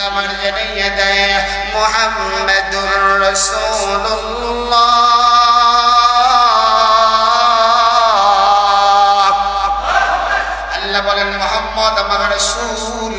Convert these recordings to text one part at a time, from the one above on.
আমার জানাইয়া দেয় মুহাম্মাদুর রাসূলুল্লাহ। আল্লাহ বলেন মুহাম্মদ আমার রাসূল,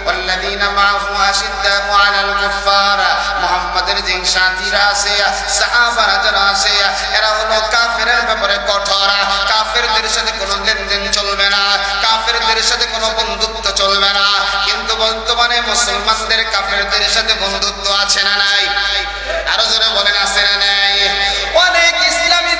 ওয়াল্লাযীনা মাআহু আশিদ্দাউ আলাল কুফফার, মুহাম্মাদের যে সাথীরা আছে, সাহাবারা যারা আছে, এরা হলো কাফেরের ব্যাপারে কঠোর। কাফেরদের সাথে কোনো লেনদেন চলবে না, কাফেরদের সাথে কোনো বন্ধুত্ব চলবে না। কিন্তু বর্তমানে মুসলমানদের কাফেরদের সাথে বন্ধুত্ব আছে না নাই? আরো জোরে বলেন আছে না নাই? অনেক ইসলামী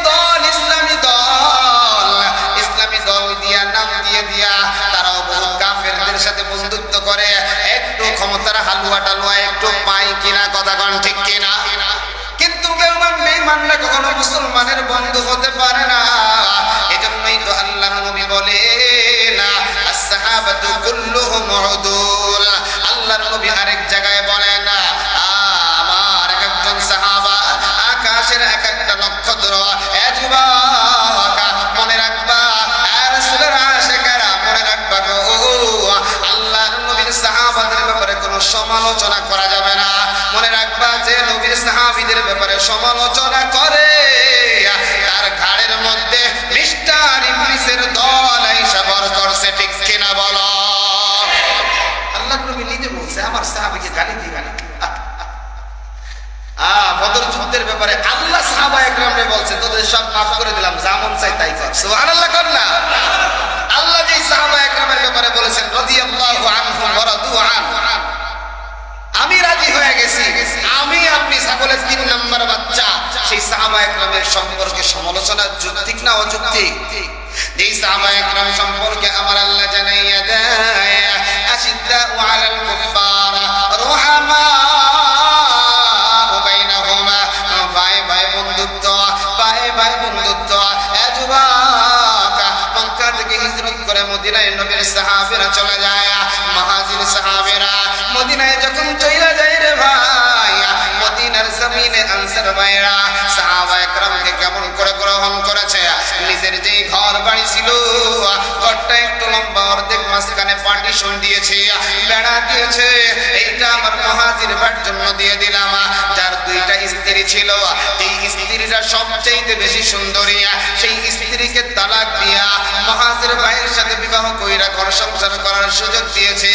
দল দিয়া নাম দিয়ে দিয়া তারাও বহু কাফেরদের সাথে বন্ধুত্ব করে। একটু ক্ষমতার হালুয়া টালুয়া একটু পাই কিনা, কথা কোন ঠিক কিনা? কিন্তু বেঈমানরা কখনো মুসলমানের বন্ধু হতে পারে না। এজন্যই তো আল্লাহর নবী বলেন আসহাবাতু কুল্লুহুম উদুল। আল্লাহর নবী আরেক জায়গায় বলেন আমার এক একজন সাহাবা আকাশের এক একটা নক্ষত্র। এ যুবক মনে রাখবা, রাসূলের আশিকেরা মনে রাখবা গো, আল্লাহর নবীর সাহাবাদের ব্যাপারে কোনো সমালোচনা করা যাবে না। মনে রাখবা যে নবীর সাহাবীদের ব্যাপারে সমালোচনা করে তার ঘাড়ের মধ্যে মিস্টার ইবলিসের দল আইসা ভর করছে, ঠিক কিনা বলো? আল্লাহর নবী নিজে বলছে আমার সাহাবীকে গালি দিবেন। বদর যুদ্ধের ব্যাপারে আল্লাহ সাহাবা একরামরে বলছে তোদের সব মাফ করে দিলাম, যেমন চাই তাই কর। সুবহানাল্লাহ কর না? আল্লাহ যে সাহাবা একরামের ব্যাপারে বলেছেন রাদিয়াল্লাহু আনহুম ওয়া রাদু আন, আমি রাজি হয়ে গেছি, আমি আপনি ছাগলের 3 নাম্বার বাচ্চা। সেই সাহাবা একরামের সম্পর্কে সমালোচনা যৌক্তিক না অযৌক্তিক? যেই সাহাবা একরাম সম্পর্কে আমার আল্লাহ জানাইয়া দেয় আশিদ্দাউ আলাল কুফফার রুহামা বাইনাহুমা, ভাই ভাই বন্ধুত্ব, ভাই ভাই বন্ধুত্ব। এ যুবক মক্কা থেকে হিজরত করে মদিনায় নবীর সাহাবীরা চলে যায়। মুহাজির সাহাবীরা মদিনায় যখন চলে যায় রে ভাই, মদিনার জমিনে আনসার ভাইরা সাহাবা একরামকে কেমন করে গ্রহণ করেছে। নিজের যেই ঘর বাড়ি ছিল ঘরটা একটু লম্বা, অর্ধেক মাঝখানে পার্টিশন দিয়েছে, বেড়া দিয়েছে। এইটা আমার মুহাজির ভাইয়ের জন্য দিয়ে দিলাম। যার 2টা স্ত্রী ছিল, এই স্ত্রীরা সবচেয়ে বেশি সুন্দরী, সেই স্ত্রীকে তালাক দিয়া মুহাজির ভাইয়ের সাথে বিবাহ কইরা ঘর সংসার করার সুযোগ দিয়েছে।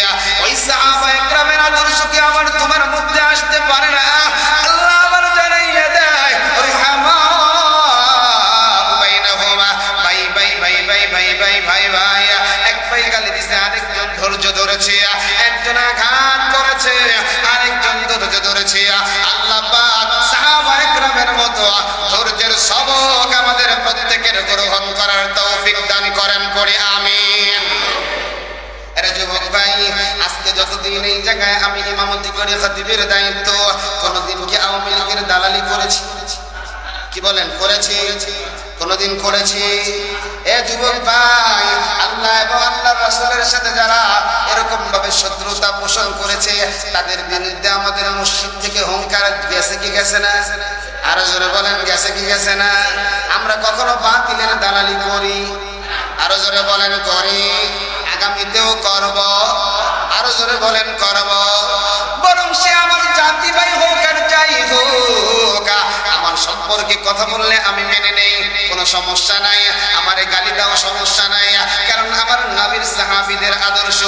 ওই সাহাবা একরামের আদর্শ কি আমার তোমার মধ্যে আসতে পারে না? আল্লাহ আবার জানাইয়া দেয় রুহামা বাইনাহুমা, ভাই ভাই ভাই ভাই ভাই ভাই ভাই ভাই। এক ভাই গালি দিছে, আরেকজন ধৈর্য ধরেছে, একজন আঘাত করেছে, আরেকজন ধৈর্য ধরেছে। আল্লাহ পাক সাহাবা একরামের মতো ধৈর্যের সবক আমাদের প্রত্যেকের গ্রহণ করার তৌফিক দান করেন, পড়ি আমিন। আরে যুবক ভাই, আজকে যতদিন এই জায়গায় আমি ইমামতি করে খতিবের দায়িত্ব, কোনদিন কি আওয়ামী লীগের দালালি করেছি? কি বলেন করেছি? কোনদিন করেছি? এ যুবক ভাই, আল্লাহ এবং আল্লাহর রাসূলের সাথে যারা এরকম ভাবে শত্রুতা পোষণ করেছে তাদের বিরুদ্ধে আমাদের মসজিদ থেকে হুঙ্কার গেছে কি গেছে না? আরো জোরে বলেন গেছে কি গেছে না? আমরা কখনো বাতিলের দালালি করি? আরো জোরে বলেন করি, আগামীতেও করব। আরো জোরে বলেন করব। বরং সে আমার জাতি ভাই হোক আর যাই হোক, আমার সম্পর্কে কথা বললে আমি মেনে নেই, কোনো সমস্যা নাই। আমারে গালি দাও সমস্যা নাই, কারণ আমার নবীর সাহাবীদের আদর্শ।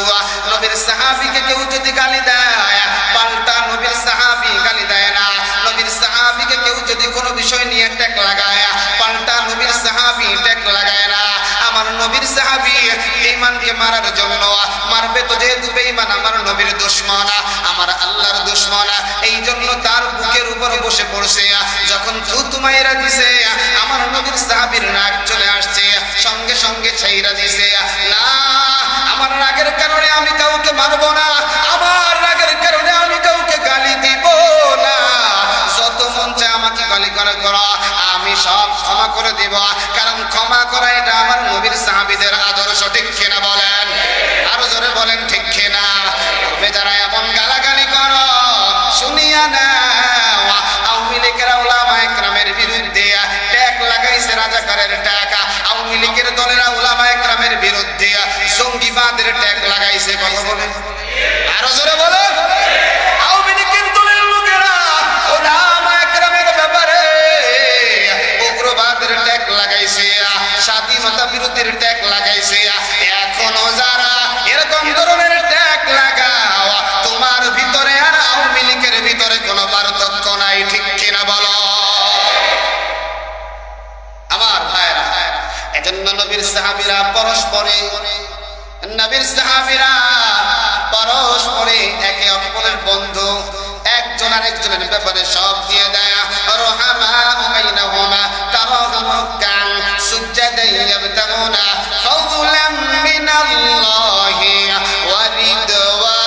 নবীর সাহাবীকে কেউ যদি গালি দেয়, পাল্টা নবীর সাহাবী গালি দেয় না। নবীর সাহাবীকে কেউ যদি কোনো বিষয় নিয়ে ট্যাগ লাগায়, পাল্টা নবীর সাহাবী ট্যাগ লাগায় না। আমার নবীর সাহাবী বেঈমানকে মারার জন্য মারবে তো, যেহেতু বেঈমান আমার নবীর দুশমন, আমার আল্লাহর দুশমন, এই জন্য তার বুকের উপর বসে পড়ছে। যখন থুতু মাইরা দিছে, আমার নবীর সাহাবীর রাগ চলে আসছে, সঙ্গে সঙ্গে ছাইরা দিছে। না, আমার রাগের কারণে আমি কাউকে মারব না, আমার রাগের কারণে আমি কাউকে গালি দিব না। যত মন চায় আমাকে গালি করা, আমি সব ক্ষমা করে দিব, কারণ ক্ষমা করা এটা আমার নবীর সাহাবীদের আদর্শ, ঠিক কিনা বলেন? আরো জোরে বলেন ঠিক কিনা? তবে যারা এমন গালাগালি করো শুনিয়া না, আওয়ামী লীগের উলামা একরামের বিরুদ্ধে ট্যাগ লাগাইছে, রাজাকারের ট্যাগ। আওয়ামী লীগের দলেরা উলামা একরামের বিরুদ্ধে জঙ্গিবাদের ট্যাগ লাগাইছে, কথা বলে। আরো জোরে বলেন। নবীর সাহাবীরা পরস্পরে একে অপরের বন্ধু, একজন আরেকজনের ব্যাপারে সব দিয়ে দেয়। রুহামা বাইনাহুমা তারাহুম রুকআন সুজদান ইয়াবতাগুনা ফাযলাম মিনাল্লাহি ওয়া রিদওয়ানা।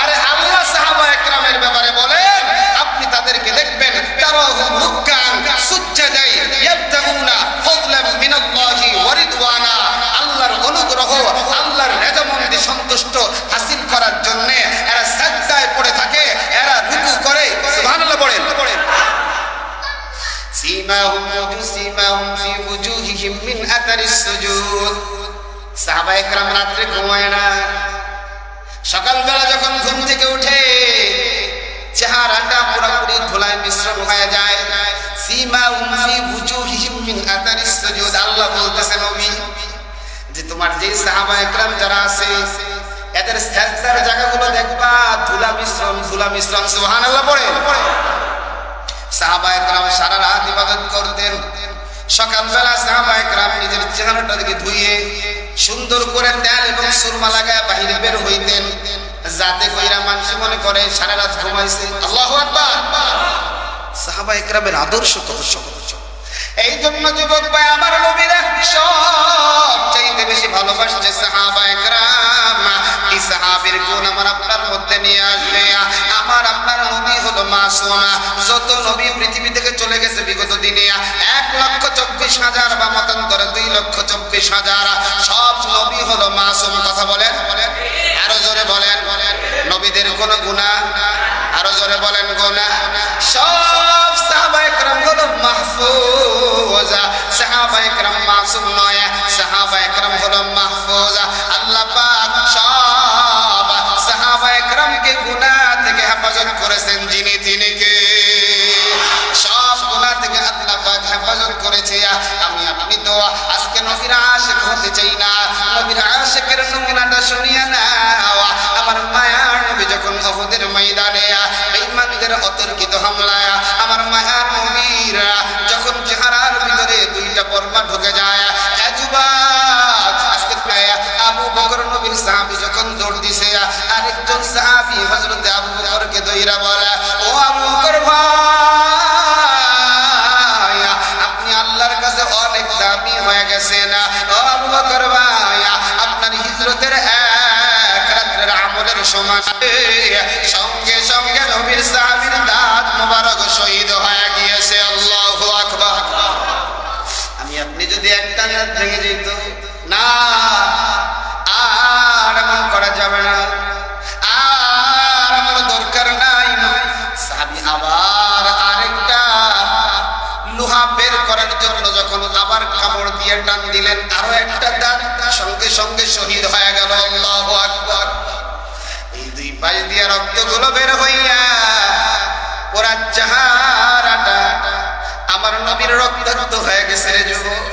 আরে আল্লাহ সাহাবা একরামের ব্যাপারে বলেন, আপনি তাদেরকে দেখবেন তারাহুম রুকআন সুজদান ইয়াবতাগুনা ফাযলাম মিনাল্লাহি ওয়া রিদওয়ানা। আল্লাহর অনুগ্রহ, আল্লাহর রেজামন্দি সন্তুষ্ট হাসিল করার জন্য এরা সাজদায় পড়ে থাকে, এরা রুকু করে। সুবহানাল্লাহ পড়েন। সীমাহুম ফি ওজুহিহিম মিন আতারিস সুজুদ। সাহাবায়ে কেরাম রাতে ঘুমায় না, সকালবেলা যখন ঘুম থেকে উঠে চেহারাটা পুরোপুরি ধুলায় মিশ্রণ হয়ে যায়। সীমাহুম ফি ওজুহিহিম মিন আতারিস সুজুদ। আল্লাহ বলতেছেন নবী যে তোমার যে সাহাবায়ে কেরাম যারা আছে এদের সাজদার জায়গাগুলো দেখবা ধুলা মিশ্রণ। সুবহানাল্লাহ পড়েন। সাহাবায়ে কেরাম সারা রাত ইবাদত করতেন। সকালবেলা সাহাবায়ে কেরাম নিজের চেহারাটাকে ধুয়ে সুন্দর করে তেল এবং সুরমা লাগায় বাহিরে বের হইতেন, যাতে কইরা মানুষ মনে করে সারা রাত ঘুমাইছে। আল্লাহু আকবার। সাহাবায়ে কেরামের আদর্শ কত সহজ। এই জন্য যুবক ভাই আমার নবীরা সবচাইতে বেশি ভালোবাসছে সাহাবায়ে কেরাম। এই সাহাবীর গুণ আমার আপনার মধ্যে নিয়ে আসবে। আমার আপনার নবী হলো মাসুম। যত নবী পৃথিবী থেকে চলে গেছে বিগত দিনে 1,24,000 বা মতান্তরে 2,24,000, সব নবী হলো মাসুম। কথা বলেন, আরো জোরে বলেন। নবীদের কোনো গুনাহ, আরো জোরে বলেন গুনাহ। সব সাহাবায়ে কেরাম হলো মাহফুজ। সাহাবায়ে কেরাম মাসুম নয়, সাহাবায়ে কেরাম হলো মাহফুজ। আল্লাহ পাক সব সাহাবায়ে কেরামকে গুনাহ থেকে হেফাজত করেছেন। যিনি তিনি কে? সব গুনাহ থেকে আল্লাহ পাক হেফাজত করেছে। আমি আপনি তো আজকে নবীর আশিক হতে চাই না, নবীর আশিকের নমুনাটা শুনিয়া নাও। আমার মায়ার নবী যখন উহুদের ময়দানে বেঈমানদের অতর্কিত হামলায় আমার মায়ার নবীর যখন চেহারার ভিতরে 2টা পরমা ঢুকে যায়, আজকে আবু বকর নবীর সাহাবী যখন দৌড় দিছে, আরেকজন সাহাবী হযরত আবু বকরকে দইরা বলে, ও আবু বকর ভাই, আপনি আল্লাহর কাছে অনেক দামি হয়ে গেছেন। ও আবু বকর ভাই, আপনার হিজরতের এক রাতের আমলের সমান। সঙ্গে সঙ্গে নবীর সাহাবীর দাঁত মোবারক শহীদ হয়ে গিয়েছে। আল্লাহু আকবার। আমি আপনি যদি একটা দাঁত ভেঙে যেত না, আর এমন করা যাবে না, আর আমার দরকার নাই। সাহাবী আবার আরেকটা লোহা বের করার জন্য যখন আবার কামড় দিয়ে টান দিলেন, আরো একটা দাঁত সঙ্গে সঙ্গে শহীদ হয়ে গেল। আল্লাহু আকবার। এই 2 পাশ দিয়ে রক্তগুলো বের হইয়া পুরা চেহারাটা আমার নবীর রক্তাক্ত হয়ে গেছে রে যুবক।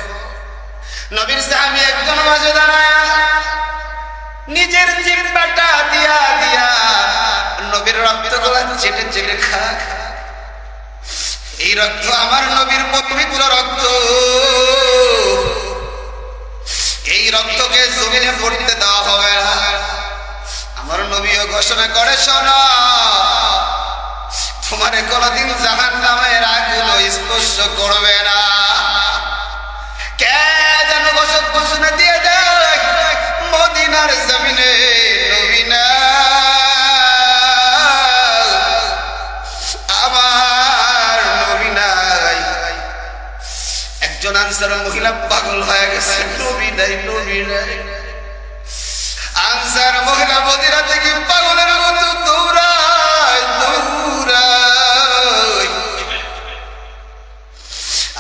নবীর সাহাবী একজন মাঝে দাঁড়ায়া নিজের জিহ্বাটা দিয়া দিয়া নবীর রক্তগুলো চেটে চেটে খা। এই রক্ত আমার নবীর পবিত্র রক্ত। এই রক্তকে জমিনে পড়তে দেওয়া হবে না। আমার নবীও ঘোষণা করে, শোনো, তোমারে কোনদিন জাহান্নামের আগুন স্পর্শ করবে না। কে যেন ঘোষণা দিয়ে দেয়, মদিনার জমিনে নবী না, আমার নবী নাই। একজন আনসার মহিলা পাগল হয়ে গেছে, নবী নাই, নবী নাই। আনসার মহিলা মদিনা থেকে পাগলের মতো দৌড়ায়।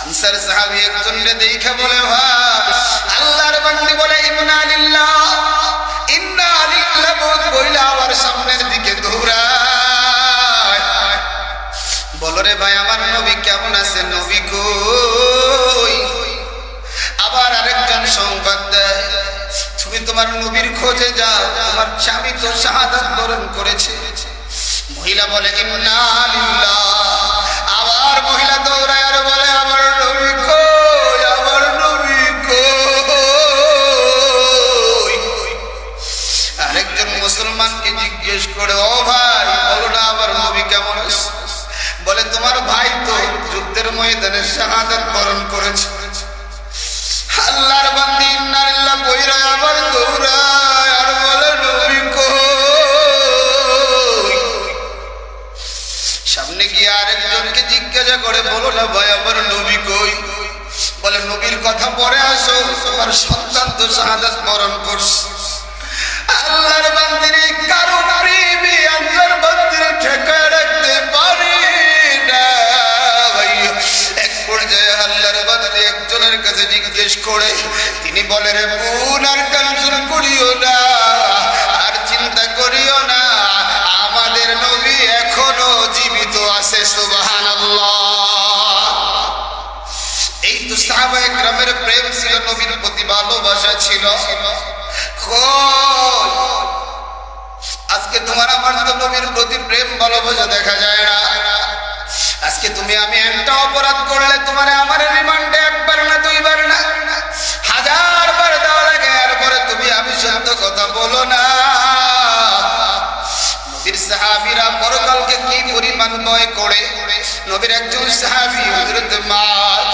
আনসার সাহাবী একজনকে দেখে বলে, ভাই, আল্লাহর বান্দি বলে ইন্না লিল্লাহ ইন্না ইলাইহি বইলা আবার সামনের দিকে দৌড়ায়। বলো রে ভাই, আমার নবী কেমন আছে? নবী কই? আবার আরেকজন সংবাদ দেয়, তুমি তোমার নবীর খোঁজে যাও, তোমার স্বামী তো শাহাদাত বরণ করেছে। মহিলা বলে ইন্না লিল্লাহ। আবার মহিলা দৌড়ায় আর বলে, আমার নবী শাহাদাত বরণ করেছে। আল্লাহর বান্দা ইন্না লিল্লাহি কইরা আবার দৌড়ায় আর বলে নবী কই। সামনে গিয়ে আরেকজনকে জিজ্ঞাসা করে, বলো না ভাই আমার নবী কই? বলে নবীর কথা পরে আসো, তোমার সন্তান তো শাহাদাত বরণ করছে। আল্লাহর বান্দির কারো প্রেমে আল্লাহর বান্দির ঠেকায় রাখতে পারে না। এক পর্যায়ে আল্লাহর বান্দি একজনের কাছে জিজ্ঞেস করে, তিনি বলে, রে বোন আর টেনশন করিও না, আর চিন্তা করিও না, আমাদের নবী এখনো জীবিত আছে। সুবহানাল্লাহ। এই তো সাহাবায়ে কেরামের প্রেম ছিল, নবীর প্রতি ভালোবাসা ছিল। আজকে তোমার আমার তো নবীর প্রতি প্রেম ভালোবাসা দেখা যায় না। আজকে তুমি আমি একটা অপরাধ করলে তোমার আমার রিমান্ডে একবার না দুইবার না 1000 বার দেওয়া লাগে, এরপরে তুমি আমি সত্য কথা বলো না। নবীর সাহাবীরা পরকালকে কি পরিমাণ ভয় করে। নবীর একজন সাহাবী হযরত মাআদ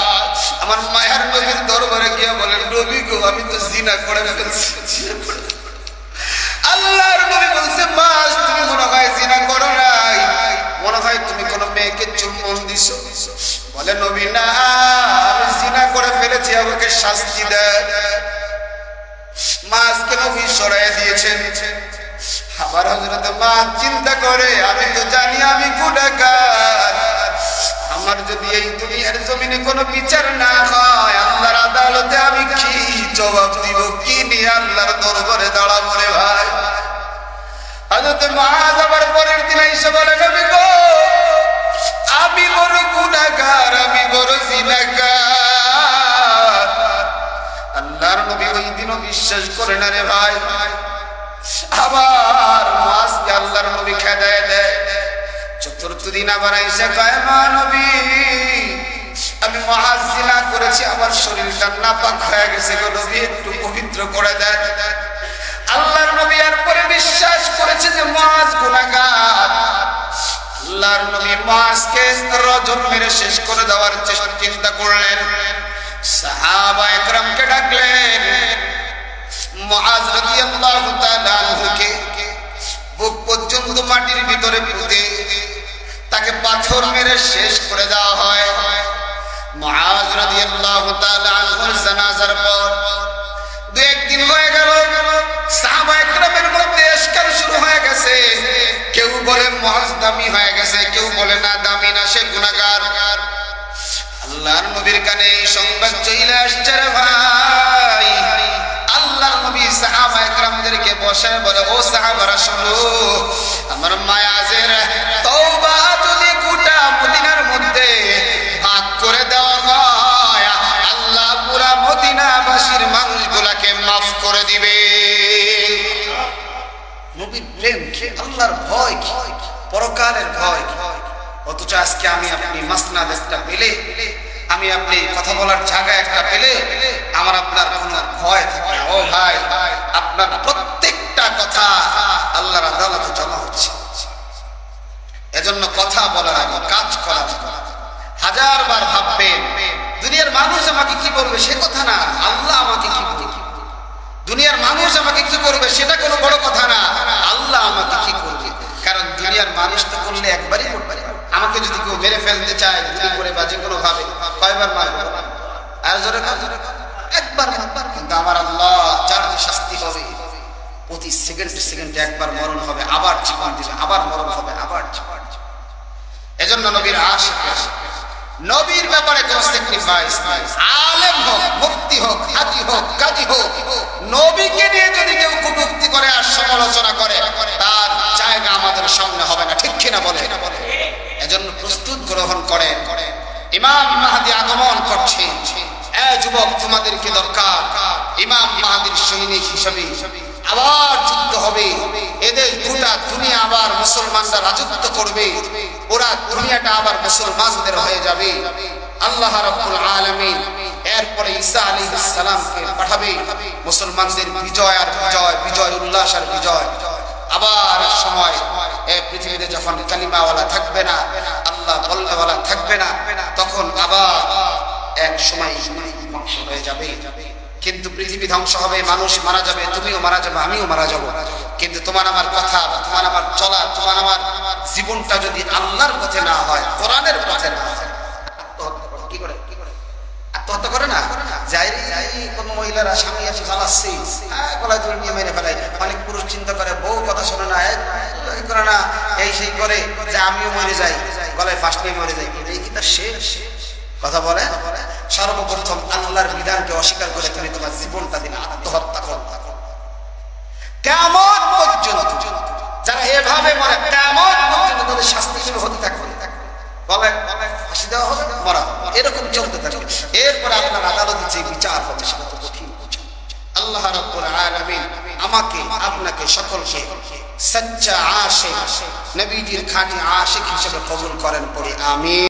আমার মায়ের নবীর দরবারে গিয়ে বলেন, নবী গো আমি তো জিনা করে ফেলছি। আল্লাহর নবী বলছে, মাআদ তুমি মনে হয় জিনা করো নাই, মনে হয় তুমি কোন মেয়েকে চুম্বন দিছো। বলে নবী না, আমি জিনা করে ফেলেছি, আমাকে শাস্তি দেন। মাআদকে নবী সরাইয়া দিয়েছেন। আবার হযরত মাআদ চিন্তা করে, আমি তো জানি আমি গুনাহগার, আমার যদি এই দুনিয়ার জমিনে কোনো বিচার না হয়, আল্লাহর আদালতে আমি কি জবাব দিব, কি নিয়ে আল্লাহর দরবারে দাঁড়াবো রে ভাই। হযরত মুআয আবার পরের দিন এসে বলে, নবী গো আমি বড় গুনাহগার, আমি বড় জিনাকার। আল্লাহর নবী ওই দিনও বিশ্বাস করে না রে ভাই। আবার মুআযকে আল্লাহর নবী খেদায় দেয়। চতুর্থ দিন আবার এসে কয়, মা নবী আমি মুআয জিনা করেছি, আমার শরীরটা নাপাক হয়ে গেছে গো নবী, একটু পবিত্র করে দেন। আল্লাহর নবী এরপরে বিশ্বাস করেছে যে মুআয গুনাহগার। আল্লাহর নবী মুআযকে রজম মেরে শেষ করে দেওয়ার চিন্তা করলেন। সাহাবায়ে কেরামকে ডাকলেন। মুআয রাদিয়াল্লাহু তাআলা আনহুকে বুক পর্যন্ত মাটির ভিতরে পুঁতে তাকে পাথর মেরে শেষ করে দেওয়া হয়। মুআয রাদিয়াল্লাহু তাআলা আনহুর জানাজার পর 2-1 দিন হয়ে গেল, সাহাবায়ে কেরামের মধ্যে ইশকাল শুরু হয়ে গেছে। কেউ বলে মুআয দামি হয়ে গেছে, কেউ বলে না দামি না, সে গুনাহগার। আল্লাহর নবীর কানে এই সংবাদ চলে আসছে রে ভাই। আল্লাহর নবী সাহাবায়ে কেরামদেরকে বসায় বলে, ও সাহাবারা শোনো, আমার মুআযের তওবা যদি গোটা মদিনার মধ্যে ভাগ করে দেওয়া হয়, আল্লাহ পুরা মদিনাবাসীর মানুষগুলোকে maaf করে দিবে। নবীর প্রেম কি, আল্লাহর ভয় কি, পরকালের ভয় কি। অথচ আজকে আমি আপনি মাসনাদ একটা পেলে, আমি আপনি কথা বলার জায়গা একটা পেলে আমার আপনার কোনো ভয় থাকে না। ও ভাই, আপনার প্রত্যেকটা কথা আল্লাহর আদালতে জমা হচ্ছে। এজন্য কথা বলার আগে কাজ করার আগে 1000 বার ভাববেন, দুনিয়ার মানুষ আমাকে কি বলবে সে কথা না, আল্লাহ আমাকে কি বলবে। দুনিয়ার মানুষ আমাকে কি করবে সেটা কোনো বড় কথা না, আল্লাহ আমাকে কি করবে। কারণ দুনিয়ার মানুষ তো করলে একবারই করবে। আমাকে যদি কেউ মেরে ফেলতে চায় গুলি করে বা যে কোনো ভাবে, কয়বার মারবে? আর জোরে একবার মারবে। কিন্তু আমার আল্লাহ যার শাস্তি হবে, প্রতি সেকেন্ডে একবার মরণ হবে, আবার জীবন দিবে, আবার মরণ হবে, আবার জীবন। এজন্য নবীর আশিক, নবীর ব্যাপারে কোনো স্যাক্রিফাইস নাই। আলেম হোক, মুফতি হোক, হাজী হোক, কাজী হোক, নবীকে নিয়ে যদি কেউ কটূক্তি করে আর সমালোচনা করে, তার জায়গা আমাদের সামনে হবে না। ঠিক কিনা বলে? এজন্য প্রস্তুত গ্রহণ করেন, ইমাম মাহদী আগমন করছে। এ যুবক, তোমাদেরকে দরকার ইমাম মাহদীর সৈনিক হিসেবে আবার যুদ্ধ হবে। এদের গোটা দুনিয়া আবার মুসলমানরা রাজত্ব করবে, ওরা দুনিয়াটা আবার মুসলমানদের হয়ে যাবে। আল্লাহ রাব্বুল আলামিন এরপরে ঈসা আলাইহিস সালামকে পাঠাবে। মুসলমানদের বিজয় আর বিজয়, বিজয় উল্লাস আর বিজয়। আবার সময় এই পৃথিবীতে যখন কালিমাওয়ালা থাকবে না, আল্লাহ বলনেওয়ালা থাকবে না, তখন আবার এক সময় ধ্বংস হয়ে যাবে। কিন্তু পৃথিবী ধ্বংস হবে, মানুষ মারা যাবে, তুমিও মারা যাবে, আমিও মারা যাব। কিন্তু তোমার আমার কথা, তোমার আমার চলা, তোমার আমার জীবনটা যদি আল্লাহর পথে না হয়, কোরআনের পথে না হয়, কি করে আত্মহত্যা করে না? যাই কোন মহিলারা স্বামী আছে জ্বালাচ্ছে, গলায় ধরে নিয়ে মেরে ফেলায়। অনেক পুরুষ চিন্তা করে বউ কথা শোনে না, এই করে না, এই সেই করে যে আমিও মরে যাই, গলায় ফাঁস নিয়ে মরে যাই। এই কি তার শেষ কথা বলে? সর্বপ্রথম আল্লাহর বিধানকে অস্বীকার করে তুমি তোমার জীবনটা দিন আত্মহত্যা করো। কিয়ামত পর্যন্ত যারা এভাবে মরে, কিয়ামত পর্যন্ত তাদের শাস্তি শুরু হতে থাকবে। বলে ফাঁসি দেওয়া হবে, মরা হবে, এরকম চলতে থাকবে। এরপর আপনার আদালতে যে বিচার হবে সেটা তো কঠিন। আল্লাহ রাব্বুল আলামিন আমাকে আপনাকে সকলকে সচ্চা আশিক, নবীজির খাঁটি আশিক হিসেবে কবুল করেন, পড়ি আমিন।